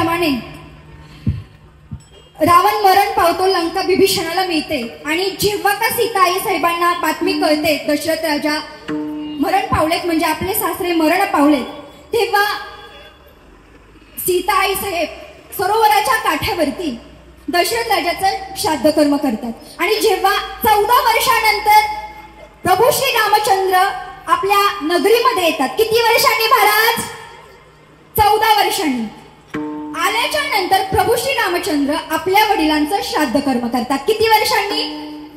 प्रमाणे रावण मरण पावतो, लंका विभीषणाला मिळते आणि जेव्हा का सीता आई साहेबांना बातमी कळते दशरथ राजा मरण पावलेत, म्हणजे आपले सासरे मरण पावलेत, तेव्हा सीता आई साहेब सरोवराच्या काठावरती दशरथ राजाचं श्राद्ध कर्म करतात। आणि जेव्हा 14 वर्षानंतर प्रभू श्री रामचंद्र आपल्या नगरीमध्ये येतात, किती वर्षांनी महाराज? 14 वर्षांनी आल्याच्या नंतर प्रभू श्री रामचंद्र आपल्या वडिलांचं श्राद्ध कर्म करतात, किती वर्षांनी?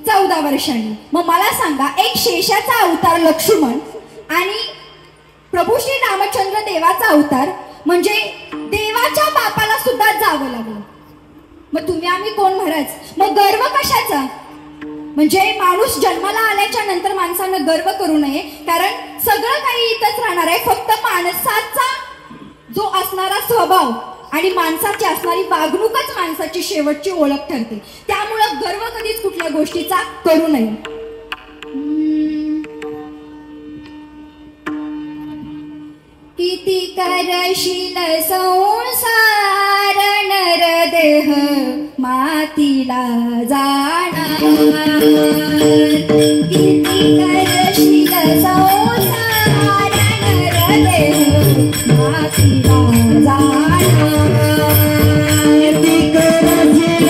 14 वर्षांनी। मग मला सांगा, एक शेषाचा अवतार लक्ष्मण आणि प्रभू श्री रामचंद्र देवाचा अवतार, म्हणजे देवाच्या बापाला सुद्धा जावं लागलं। मग तुम्ही आम्ही कोण महाराज? मग गर्व कशाचा? म्हणजे माणूस जन्माला आल्याच्या नंतर माणसानं गर्व करू नये, कारण सगळं काही इथंच राहणार आहे, फक्त माणसाचा जो असणारा स्वभाव आणि माणसाची असणारी वागणूकच माणसाची शेवटची ओळख ठरते। त्यामुळं गर्व कधीच कुठल्या गोष्टीचा करू नये। किती करशील संसार नरदेह मातीला जाणार, किती करशील संसार नरदेह मातीला जाणार, किती करशील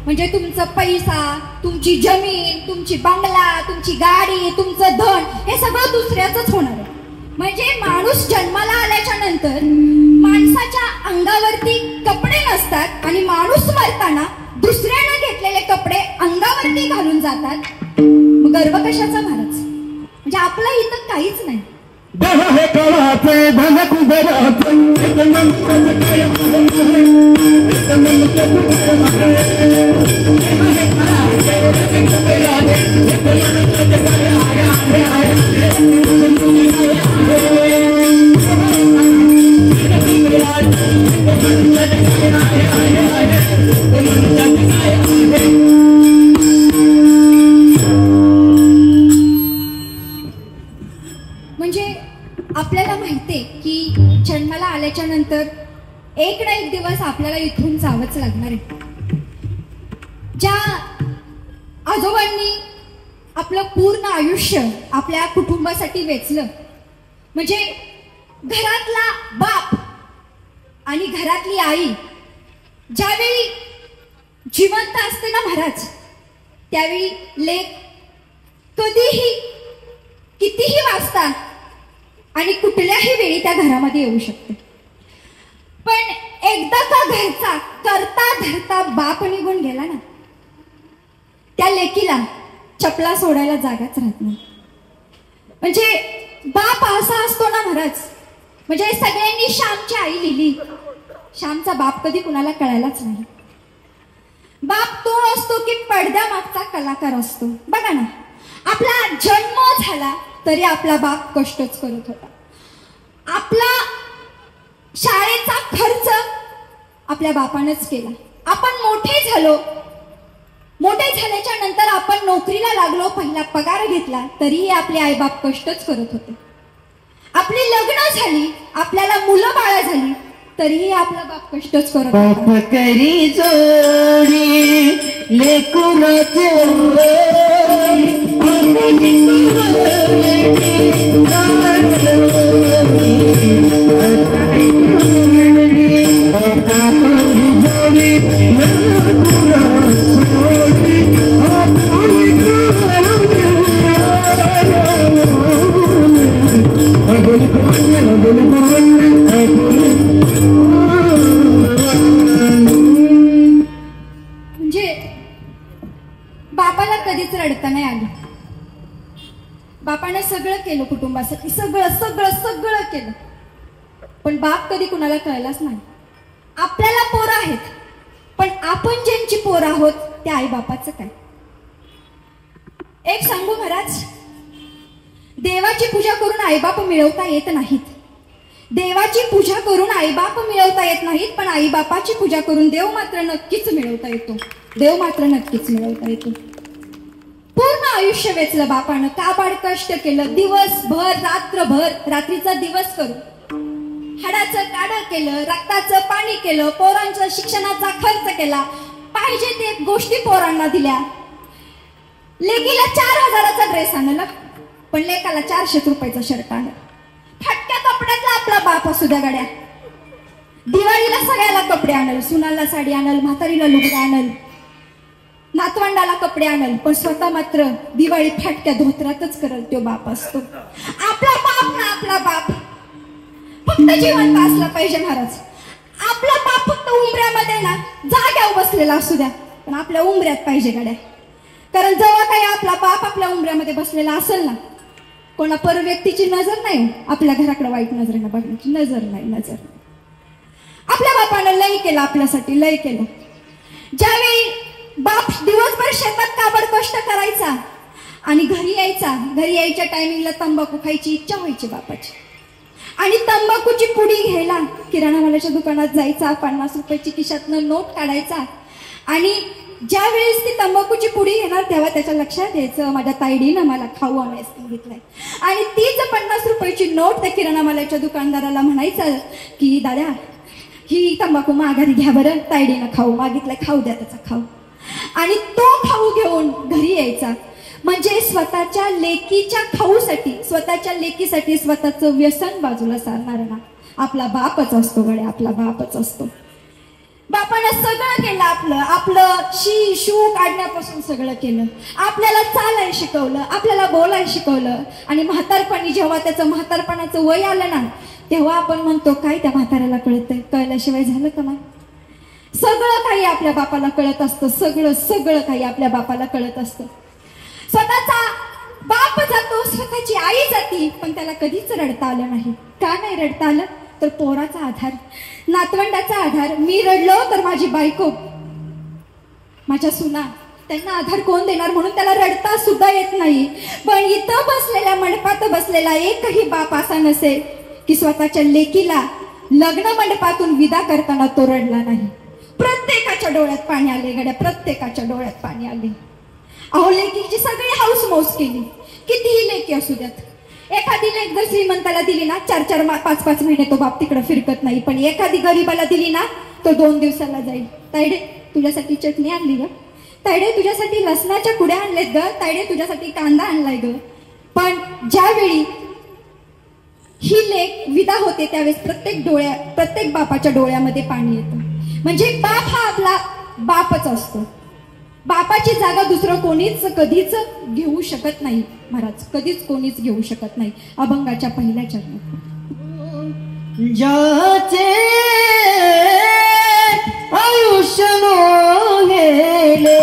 म्हणजे तुमचा पैसा, तुमची जमीन, तुमची बंगला, तुमची गाडी, तुमचं धन हे सगळं दुसऱ्याचंच होणार आहे। म्हणजे माणूस जन्माला आल्याच्या नंतर माणसाच्या अंगावरती कपडे नसतात आणि माणूस मरताना दुसऱ्याने घेतलेले कपडे अंगावरती घालून जातात। मग गर्व कशाचा महाराज? म्हणजे आपलं इथं काहीच नाही। म्हणजे आपल्याला माहितीये की जन्माला आल्याच्या नंतर एक ना एक दिवस आपल्याला इथून जावंच लागणार आहे। ज्या आजोबांनी आपलं पूर्ण आयुष्य आपल्या कुटुंबासाठी वेचलं, म्हणजे घरातला बाप आणि घरातली आई ज्यावेळी जिवंत असते ना महाराज, त्यावेळी लेक कधीही कितीही वाजता आणि कुठल्याही वेळी त्या घरामध्ये येऊ शकते। पण एकदा का घरचा करता धरता बाप निघून गेला ना, त्या लेकीला चपला सोडायला जागाच राहत नाही। म्हणजे बाप असा असतो ना महाराज, म्हणजे सगळ्यांनी श्यामची आई लिहिली, श्यामचा बाप कधी कुणाला कळायलाच नाही। बाप तो असतो की पडद्यामागचा कलाकार असतो। बघा ना, आपला जन्म झाला तरी आपला बाप कष्टच करत होता, आपला शाळेचा खर्च आपल्या बापानेच केला, आपण मोठे झालो, मोठे झाल्याच्या नंतर आपण नोकरीला लागलो, पहिला पगार घेतला तरीही आपले आईबाप कष्टच करत होते, आपली लग्न झाली, आपल्याला मुलं बाळ झाली तरीही आपला बाप कष्टच करत होता। करी जोडी लेकुनाचे कधीच रडता नाही आली. बापाने सगळं केलं कुटुंबासाठी, सगळं सगळं सगळं केलं, पण बाप कधी कुणाला कळलाच नाही. आपल्याला पोरं आहेत, पण आपण ज्यांची पोरं आहोत त्या आई बापाचं काय. एक सांगू महाराज, देवाची पूजा करून आईबाप मिळवता येत नाहीत. देवाची पूजा करून आईबाप मिळवता येत नाहीत, पण आईबापाची पूजा करून देव मात्र नक्कीच मिळवता येतो. देव मात्र नक्कीच मिळवता येतो. पूर्ण आयुष्य वेचलं बापानं, काबाड कष्ट केलं, दिवसभर रात्रभर, रात्रीचा दिवस करून हाडाचं काढं केलं, रक्ताचं पाणी केलं, पोरांच्या शिक्षणाचा खर्च केला, पाहिजे ते गोष्टी पोरांना दिल्या. लेकीला 4000चा ड्रेस आणला, पण लेकाला 400 रुपयाचा शर्ट आणला. फटक्या कपड्यातला आपला बाप असू द्या गड्या. दिवाळीला सगळ्याला कपडे आणल, सुनाला साडी आणल, म्हातारीला लुगडं आणल, नातवंडाला कपडे आणल, पण स्वतः मात्र दिवाळी फाटक्या धोत्रातच करल तो बाप असतो. आपला बाप ना आपला बाप फक्त जिवंत असला पाहिजे महाराज. आपला बाप फक्त उंबऱ्यामध्ये ना जाग्यावर बसलेला असू द्या, पण आपल्या उंबऱ्यात पाहिजे गाड्या. कारण जेव्हा काही आपला बाप आपल्या उंबऱ्यामध्ये बसलेला असेल ना, कोणा पर व्यक्तीची नजर नाही, आपल्या घराकडे वाईट नजरेनं बघण्याची नजर नाही, नजर. आपल्या बापानं लय केलं आपल्यासाठी, लय केलं. ज्यावेळी बाप दिवसभर शेतात काबड कष्ट करायचा आणि घरी यायच्या टायमिंगला तंबाखू खायची इच्छा व्हायची बापाची, आणि तंबाखूची पुडी घ्यायला किराणा मालाच्या दुकानात जायचा, 50 रुपयाची खिशातनं नोट काढायचा, आणि ज्या वेळेस ती तंबाखूची पुडी घेणार तेव्हा त्याच्या लक्षात यायचं माझ्या ताईडीनं मला खाऊ आणायचं घेतलाय, आणि तीच 50 रुपयाची नोट त्या किराणा मालाच्या दुकानदाराला म्हणायचं की दादा ही तंबाखू माघारी घ्या बरं, ताईडीनं खाऊ मागितलाय, खाऊ द्या त्याचा खाऊ. आणि तो खाऊ घेऊन घरी यायचा. म्हणजे स्वतःच्या लेकीच्या खाऊसाठी, स्वतःच्या लेकीसाठी स्वतःचं व्यसन बाजूला सारणारा ना आपला बापच असतो गड्या, आपला बापच असतो. बापानं सगळं केलं, आपलं शी शू काढण्यापासून सगळं केलं. आपल्याला चालायला शिकवलं, आपल्याला बोलायला शिकवलं, आणि म्हातारपणी जेव्हा त्याचं म्हातारपणाचं वय आलं ना, तेव्हा आपण म्हणतो काय त्या म्हाताऱ्याला कळतंय, कळल्याशिवाय झालं का नाही. सगळं काही आपल्या बापाला कळत असतं, सगळं सगळं काही आपल्या बापाला कळत असतं. स्वतःचा बाप जातो, स्वतःची आई जाती, पण त्याला कधीच रडता आलं नाही. का नाही रडता आलं, तर पोराचा आधार, नातवंडाचा आधार. मी रडलो तर माझी बायको, माझ्या सुना, त्यांना आधार कोण देणार, म्हणून त्याला रडता सुद्धा येत नाही. पण इथं बसलेल्या मंडपात बसलेला एकही बाप असा नसेल की स्वतःच्या लेकीला लग्न मंडपातून विदा करताना तो रडला नाही. प्रत्येकाच्या डोळ्यात पाणी आले गड्या, प्रत्येकाच्या डोळ्यात पाणी आले. अहो लेकीची सगळी हाऊस मौस केली, कितीही लेकी असू द्यात. एखादी लेक जर श्रीमंताला दिली ना 4-4 5-5 महिने तो बाप तिकडे फिरकत नाही, पण एखादी गरीबाला दिली ना तो 2 दिवसाला जाईल. तायडे तुझ्यासाठी चटणी आणली ग, तायडे तुझ्यासाठी लसणाच्या कुड्या आणलेत ग, तायडे तुझ्यासाठी कांदा आणलाय ग. पण ज्यावेळी ही लेक विदा होते त्यावेळेस प्रत्येक बापाच्या डोळ्यामध्ये पाणी येतं. म्हणजे बाप हा आपला बापच असतो. बापाची जागा दुसरं कोणीच कधीच घेऊ शकत नाही महाराज, कधीच कोणीच घेऊ शकत नाही. अभंगाच्या पहिल्या चरणात ज्याचे आयुष्य गेले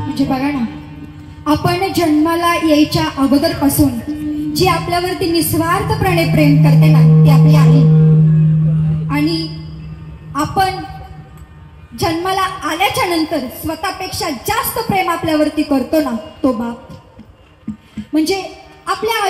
म्हणजे बघा ना, आपण जन्माला यायच्या अगोदरपासून जी आपल्यावरती निस्वार्थपणे प्रेम करते ना, ती आपली आई. आणि आपण जन्माला आल्याच्या नंतर स्वतःपेक्षा जास्त प्रेम आपल्यावरती करतो ना, तो बाप. म्हणजे आपल्या